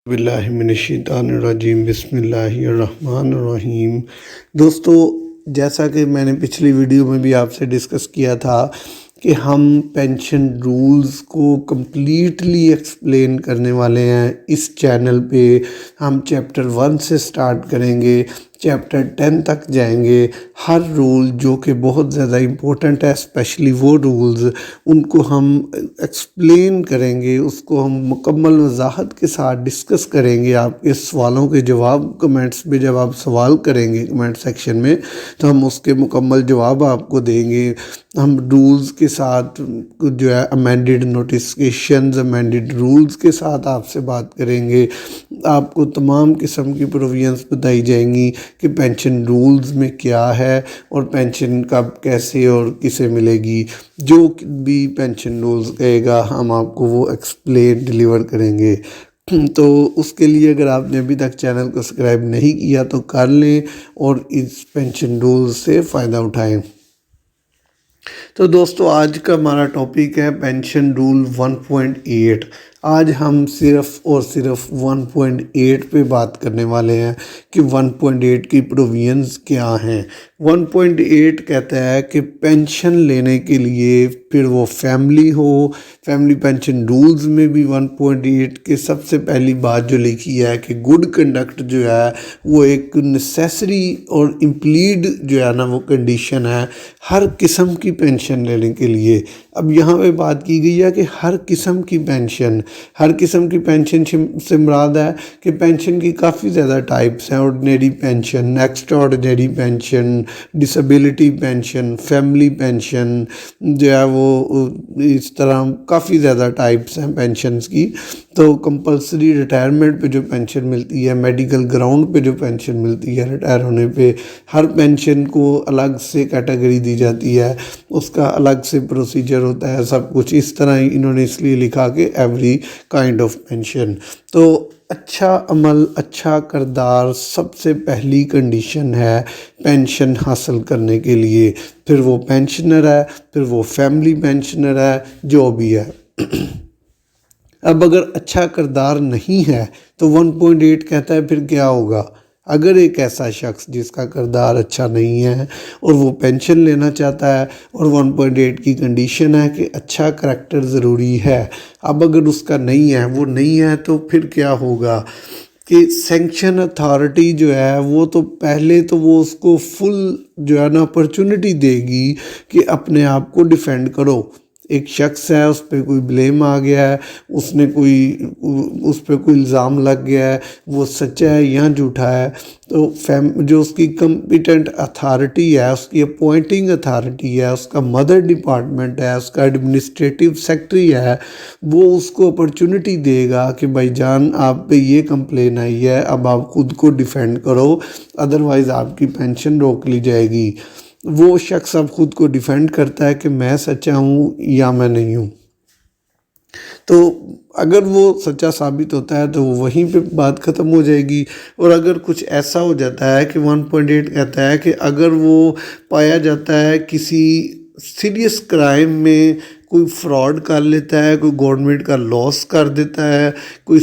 باللہ من الشیطان الرجیم بسم اللہ الرحمن الرحیم۔ دوستو، جیسا کہ میں نے پچھلی ویڈیو میں بھی آپ سے ڈسکس کیا تھا کہ ہم پینشن رولز کو کمپلیٹلی ایکسپلین کرنے والے ہیں اس چینل پہ۔ ہم چیپٹر 1 سے سٹارٹ کریں گے، چیپٹر 10 تک جائیں گے۔ ہر رول جو کہ بہت زیادہ امپورٹنٹ ہے، اسپیشلی وہ رولز، ان کو ہم ایکسپلین کریں گے، اس کو ہم مکمل وضاحت کے ساتھ ڈسکس کریں گے۔ آپ کے سوالوں کے جواب کمنٹس میں جب آپ سوال کریں گے کمنٹ سیکشن میں، تو ہم اس کے مکمل جواب آپ کو دیں گے۔ ہم رولز کے ساتھ جو ہے امینڈڈ نوٹیفیکیشنز، امینڈڈ رولز کے ساتھ آپ سے بات کریں گے۔ آپ کو تمام قسم کی پروویژنز بتائی جائیں گی کہ پینشن رولز میں کیا ہے اور پینشن کب، کیسے اور کسے ملے گی۔ جو بھی پینشن رولز کہے گا ہم آپ کو وہ ایکسپلین ڈیلیور کریں گے۔ تو اس کے لیے اگر آپ نے ابھی تک چینل کو سبسکرائب نہیں کیا تو کر لیں اور اس پینشن رولز سے فائدہ اٹھائیں۔ تو دوستو، آج کا ہمارا ٹاپک ہے پینشن رول 1.8۔ آج ہم صرف اور صرف 1.8 پہ بات کرنے والے ہیں کہ 1.8 کی پروویژنز کیا ہیں۔ 1.8 کہتا ہے کہ پینشن لینے کے لیے، پھر وہ فیملی ہو، فیملی پینشن رولز میں بھی 1.8 کے سب سے پہلی بات جو لکھی ہے کہ گڈ کنڈکٹ جو ہے وہ ایک نیسیسری اور امپلیڈ جو ہے نا وہ کنڈیشن ہے ہر قسم کی پینشن لینے کے لیے۔ اب یہاں پہ بات کی گئی ہے کہ ہر قسم کی پینشن، ہر قسم کی پینشن سے مراد ہے کہ پینشن کی کافی زیادہ ٹائپس ہیں۔ Ordinary pension, extra ordinary pension, disability pension, family pension جو ہے وہ اس طرح کافی زیادہ ٹائپس ہیں پینشنز کی۔ تو کمپلسری ریٹائرمنٹ پہ جو پینشن ملتی ہے، میڈیکل گراؤنڈ پہ جو پینشن ملتی ہے ریٹائر ہونے پہ، ہر پینشن کو الگ سے کیٹیگری دی جاتی ہے، اس کا الگ سے پروسیجر ہوتا ہے، سب کچھ اس طرح ہی انہوں نے اس لیے لکھا کہ ایوری کائنڈ آف پینشن۔ تو اچھا عمل، اچھا کردار سب سے پہلی کنڈیشن ہے پینشن حاصل کرنے کے لیے، پھر وہ پینشنر ہے، پھر وہ فیملی پینشنر ہے، جو بھی ہے۔ اب اگر اچھا کردار نہیں ہے تو 1.8 کہتا ہے پھر کیا ہوگا۔ اگر ایک ایسا شخص جس کا کردار اچھا نہیں ہے اور وہ پینشن لینا چاہتا ہے اور 1.8 کی کنڈیشن ہے کہ اچھا کریکٹر ضروری ہے، اب اگر اس کا نہیں ہے، وہ نہیں ہے، تو پھر کیا ہوگا کہ سینکشن اتھارٹی جو ہے وہ تو پہلے تو وہ اس کو فل جو ہے نا اپرچونٹی دے گی کہ اپنے آپ کو ڈیفینڈ کرو۔ ایک شخص ہے، اس پہ کوئی بلیم آ گیا ہے، اس پہ کوئی الزام لگ گیا ہے، وہ سچا ہے یا جھوٹا ہے، تو جو اس کی کمپیٹنٹ اتھارٹی ہے، اس کی اپوائنٹنگ اتھارٹی ہے، اس کا مدر ڈپارٹمنٹ ہے، اس کا ایڈمنسٹریٹو سیکٹری ہے، وہ اس کو اپرچونٹی دے گا کہ بھائی جان آپ پہ یہ کمپلین آئی ہے، اب آپ خود کو ڈیفینڈ کرو، ادروائز آپ کی پینشن روک لی جائے گی۔ وہ شخص اب خود کو ڈیفینڈ کرتا ہے کہ میں سچا ہوں یا میں نہیں ہوں۔ تو اگر وہ سچا ثابت ہوتا ہے تو وہیں پہ بات ختم ہو جائے گی۔ اور اگر کچھ ایسا ہو جاتا ہے کہ 1.8 کہتا ہے کہ اگر وہ پایا جاتا ہے کسی سیریس کرائم میں، کوئی فراڈ کر لیتا ہے، کوئی گورنمنٹ کا لاس کر دیتا ہے، کوئی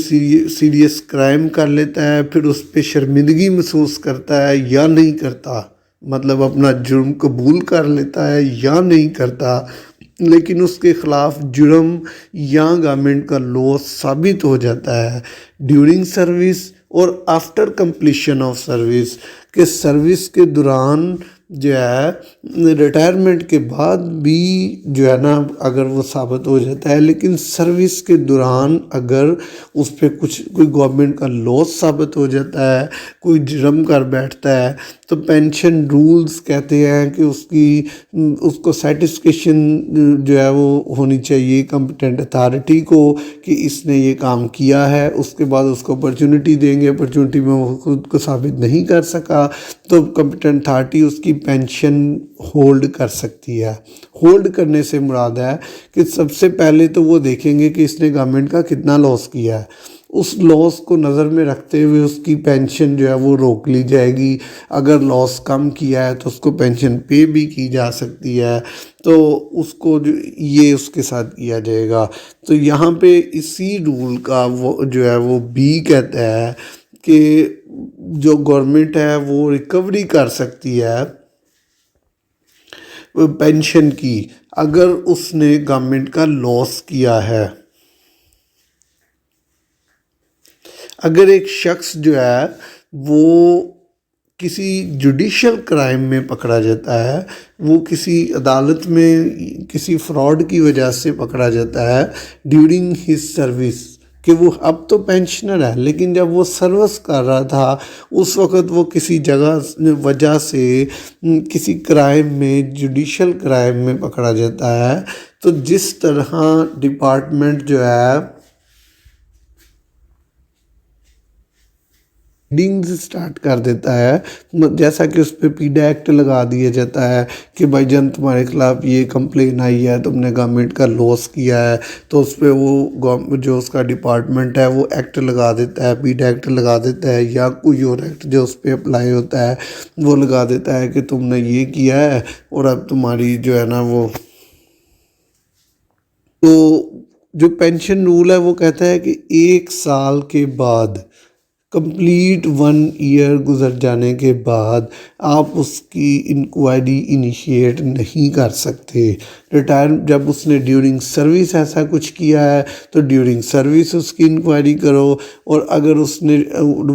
سیریس کرائم کر لیتا ہے، پھر اس پہ شرمندگی محسوس کرتا ہے یا نہیں کرتا، مطلب اپنا جرم قبول کر لیتا ہے یا نہیں کرتا، لیکن اس کے خلاف جرم یا گورنمنٹ کا لاس ثابت ہو جاتا ہے ڈیورنگ سروس اور آفٹر کمپلیشن آف سروس، کہ سروس کے دوران جو ہے، ریٹائرمنٹ کے بعد بھی جو ہے نا اگر وہ ثابت ہو جاتا ہے، لیکن سروس کے دوران اگر اس پہ کوئی گورنمنٹ کا لاس ثابت ہو جاتا ہے، کوئی جرم کر بیٹھتا ہے، تو پینشن رولز کہتے ہیں کہ اس کو سیٹسفیکشن جو ہے وہ ہونی چاہیے کمپیٹنٹ اتھارٹی کو کہ اس نے یہ کام کیا ہے۔ اس کے بعد اس کو اپرچونٹی دیں گے، اپرچونٹی میں وہ خود کو ثابت نہیں کر سکا تو کمپیٹنٹ اتھارٹی اس کی پینشن ہولڈ کر سکتی ہے۔ ہولڈ کرنے سے مراد ہے کہ سب سے پہلے تو وہ دیکھیں گے کہ اس نے گورنمنٹ کا کتنا لاس کیا ہے، اس لاس کو نظر میں رکھتے ہوئے اس کی پینشن جو ہے وہ روک لی جائے گی. اگر لاس کم کیا ہے تو اس کو پینشن پے بھی کی جا سکتی ہے. تو اس کو یہ اس کے ساتھ کیا جائے گا. تو یہاں پہ اسی رول کا وہ جو ہے وہ بی کہتا ہے کہ جو گورنمنٹ ہے وہ ریکوری کر سکتی ہے پینشن کی اگر اس نے گورنمنٹ کا لاس کیا ہے. اگر ایک شخص جو ہے وہ کسی جوڈیشل کرائم میں پکڑا جاتا ہے، وہ کسی عدالت میں کسی فراڈ کی وجہ سے پکڑا جاتا ہے ڈیورنگ ہز سروس، کہ وہ اب تو پینشنر ہے لیکن جب وہ سروس کر رہا تھا اس وقت وہ کسی وجہ سے کسی کرائم میں جوڈیشل کرائم میں پکڑا جاتا ہے، تو جس طرح ڈپارٹمنٹ جو ہے ڈنگز سٹارٹ کر دیتا ہے، جیسا کہ اس پہ پیڈا ایکٹ لگا دیا جاتا ہے کہ بھائی جان تمہارے خلاف یہ کمپلین آئی ہے، تم نے گورنمنٹ کا لاس کیا ہے، تو اس پہ وہ جو اس کا ڈپارٹمنٹ ہے وہ ایکٹ لگا دیتا ہے، پیڈا ایکٹ لگا دیتا ہے یا کوئی اور ایکٹ جو اس پہ اپلائی ہوتا ہے وہ لگا دیتا ہے کہ تم نے یہ کیا ہے اور اب تمہاری جو ہے نا وہ. تو جو پینشن رول ہے وہ کہتا ہے کہ 1 سال کے بعد کمپلیٹ 1 ایئر گزر جانے کے بعد آپ اس کی انکوائری انیشیٹ نہیں کر سکتے. جب اس نے ڈیورنگ سروس ایسا کچھ کیا ہے تو ڈیورنگ سروس اس کی انکوائری کرو، اور اگر اس نے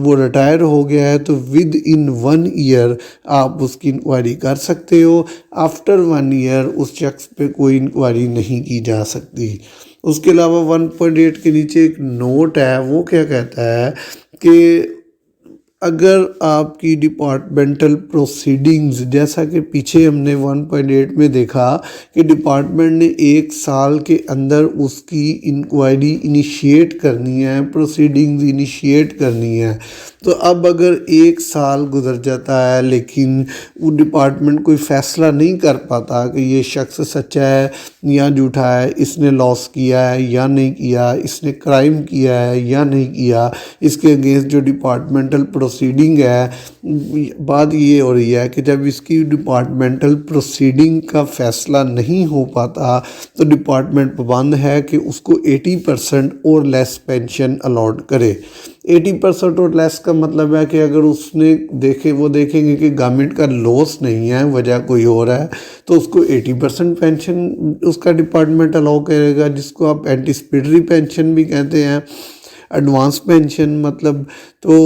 وہ ریٹائر ہو گیا ہے تو ود ان 1 ایئر آپ اس کی انکوائری کر سکتے ہو. آفٹر 1 ایئر اس شخص پہ کوئی انکوائری نہیں کی جا سکتی. اس کے علاوہ 1.8 کے نیچے ایک نوٹ ہے، وہ کیا کہتا ہے کہ اگر آپ کی ڈپارٹمنٹل پروسیڈنگز، جیسا کہ پیچھے ہم نے 1.8 میں دیکھا کہ ڈپارٹمنٹ نے 1 سال کے اندر اس کی انکوائری انیشیٹ کرنی ہے، پروسیڈنگز انیشیٹ کرنی ہے، تو اب اگر 1 سال گزر جاتا ہے لیکن وہ ڈپارٹمنٹ کوئی فیصلہ نہیں کر پاتا کہ یہ شخص سچا ہے یا جھوٹا ہے، اس نے لاس کیا ہے یا نہیں کیا، اس نے کرائم کیا ہے یا نہیں کیا، اس کے اگینسٹ جو ڈپارٹمنٹل پروسیڈنگ ہے. بات یہ ہو رہی ہے کہ جب اس کی ڈپارٹمنٹل پروسیڈنگ کا فیصلہ نہیں ہو پاتا تو ڈپارٹمنٹ پابند ہے کہ اس کو 80% اور لیس پینشن الاٹ کرے. 80% اور لیس کا مطلب ہے کہ اگر اس نے وہ دیکھیں گے کہ گورنمنٹ کا لاس نہیں ہے، وجہ کوئی اور ہے، تو اس کو 80% پینشن اس کا ڈپارٹمنٹ الاؤ کرے گا، جس کو آپ اینٹیسپیٹری پینشن بھی کہتے ہیں، ایڈوانس پینشن مطلب. تو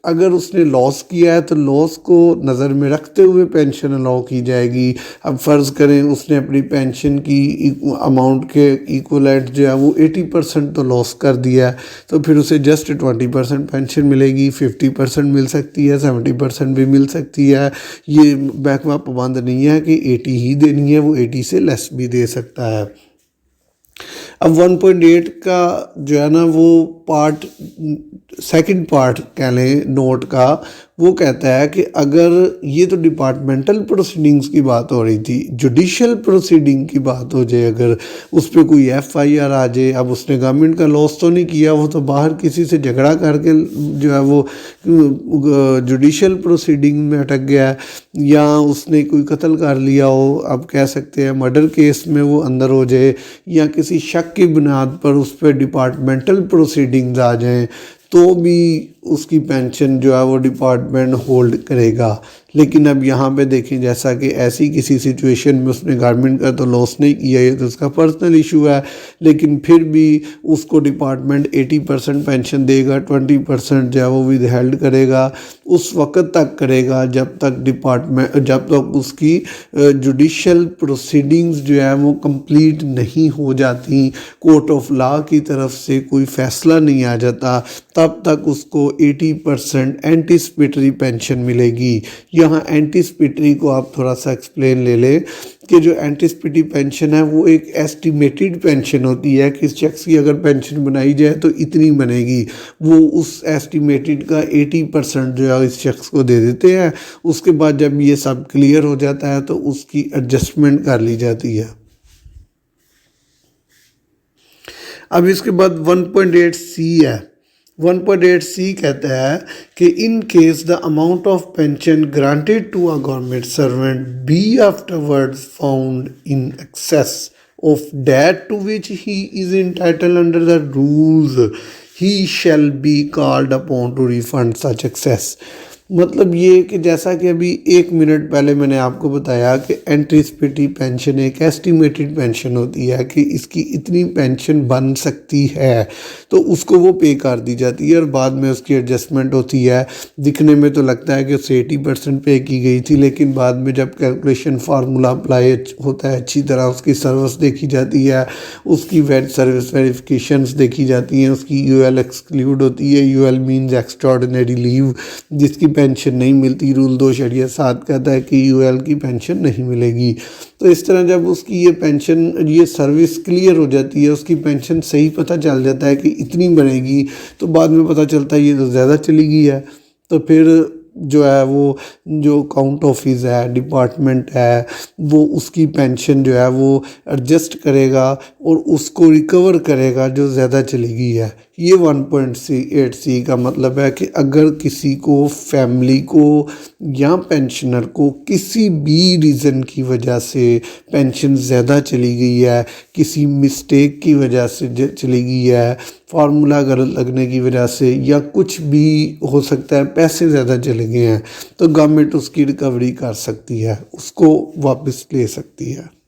اگر اس نے لاس کیا ہے تو لاس کو نظر میں رکھتے ہوئے پینشن الاؤ کی جائے گی. اب فرض کریں اس نے اپنی پینشن کی اماؤنٹ کے ایکولیٹ جو ہے وہ 80% تو لاس کر دیا ہے، تو پھر اسے جسٹ 20% پینشن ملے گی، 50% مل سکتی ہے، 70% بھی مل سکتی ہے. یہ محکمہ پابند نہیں ہے کہ 80 ہی دینی ہے، وہ 80 سے لیس بھی دے سکتا ہے. اب 1.8 کا جو ہے نا وہ سیکنڈ پارٹ کہہ لیں نوٹ کا، وہ کہتا ہے کہ اگر یہ تو ڈپارٹمنٹل پروسیڈنگز کی بات ہو رہی تھی، جوڈیشل پروسیڈنگ کی بات ہو جائے، اگر اس پہ کوئی FIR آ جائے، اب اس نے گورنمنٹ کا لاس تو نہیں کیا، وہ تو باہر کسی سے جھگڑا کر کے جو ہے وہ جوڈیشل پروسیڈنگ میں اٹک گیا ہے، یا اس نے کوئی قتل کر لیا ہو، اب کہہ سکتے ہیں مرڈر کیس میں وہ اندر ہو جائے، یا کسی شک کی بنیاد پر اس پہ ڈپارٹمنٹل پروسیڈنگز آ جائیں، تو بھی اس کی پینشن جو ہے وہ ڈپارٹمنٹ ہولڈ کرے گا. لیکن اب یہاں پہ دیکھیں جیسا کہ ایسی کسی سچویشن میں اس نے گورنمنٹ کا تو لاس نہیں کیا، یہ تو اس کا پرسنل ایشو ہے، لیکن پھر بھی اس کو ڈپارٹمنٹ 80% پینشن دے گا، 20% جو ہے وہ ود ہیلڈ کرے گا. اس وقت تک کرے گا جب تک اس کی جوڈیشل پروسیڈنگز جو ہے وہ کمپلیٹ نہیں ہو جاتی، کورٹ آف لا کی طرف سے کوئی فیصلہ نہیں آ جاتا، تب تک اس کو 80% اینٹیسپیٹری پینشن ملے گی. یہاں اینٹیسپیٹری کو آپ تھوڑا سا ایکسپلین لے لیں کہ جو اینٹیسپیٹری پینشن ہے وہ ایک ایسٹیمیٹڈ پینشن ہوتی ہے کہ اس شخص کی اگر پینشن بنائی جائے تو اتنی بنے گی، وہ اس ایسٹیمیٹڈ کا 80% جو ہے اس شخص کو دے دیتے ہیں. اس کے بعد جب یہ سب کلیئر ہو جاتا ہے تو اس کی ایڈجسٹمنٹ کر لی جاتی ہے. اب اس کے بعد 1.8C ہے. 1.8C کہتا ہے کہ in case the amount of pension granted to a government servant be afterward found in excess of that to which he is entitled under the rules he shall be called upon to refund such excess. مطلب یہ کہ جیسا کہ ابھی 1 minute پہلے میں نے آپ کو بتایا کہ اینٹیسپیٹی پینشن ایک ایسٹیمیٹڈ پینشن ہوتی ہے کہ اس کی اتنی پینشن بن سکتی ہے تو اس کو وہ پے کر دی جاتی ہے اور بعد میں اس کی ایڈجسٹمنٹ ہوتی ہے. دکھنے میں تو لگتا ہے کہ اس سے 80% پے کی گئی تھی، لیکن بعد میں جب کیلکولیشن فارمولا اپلائی ہوتا ہے اچھی طرح اس کی سروس دیکھی جاتی ہے، اس کی سروس ویریفیکیشنز دیکھی جاتی ہیں، اس کی یو ایل ایکسکلیوڈ ہوتی ہے. یو ایل مینز ایکسٹراڈنری لیو، جس کی پینشن نہیں ملتی. رول 2.7 کہتا ہے کہ یو ایل کی پینشن نہیں ملے گی. تو اس طرح جب اس کی یہ پینشن، یہ سروس کلیئر ہو جاتی ہے، اس کی پینشن صحیح پتہ چل جاتا ہے کہ اتنی بنے گی، تو بعد میں پتہ چلتا ہے یہ تو زیادہ چلی گئی ہے، تو پھر جو ہے وہ جو اکاؤنٹ آفس ہے، ڈپارٹمنٹ ہے، وہ اس کی پینشن جو ہے وہ ایڈجسٹ کرے گا اور اس کو ریکور کرے گا جو زیادہ چلی گئی ہے. یہ 1.8C کا مطلب ہے کہ اگر کسی کو، فیملی کو یا پینشنر کو کسی بھی ریزن کی وجہ سے پینشن زیادہ چلی گئی ہے، کسی مسٹیک کی وجہ سے چلی گئی ہے، فارمولا غلط لگنے کی وجہ سے، یا کچھ بھی ہو سکتا ہے، پیسے زیادہ چلے گئے ہیں، تو گورنمنٹ اس کی ریکوری کر سکتی ہے، اس کو واپس لے سکتی ہے.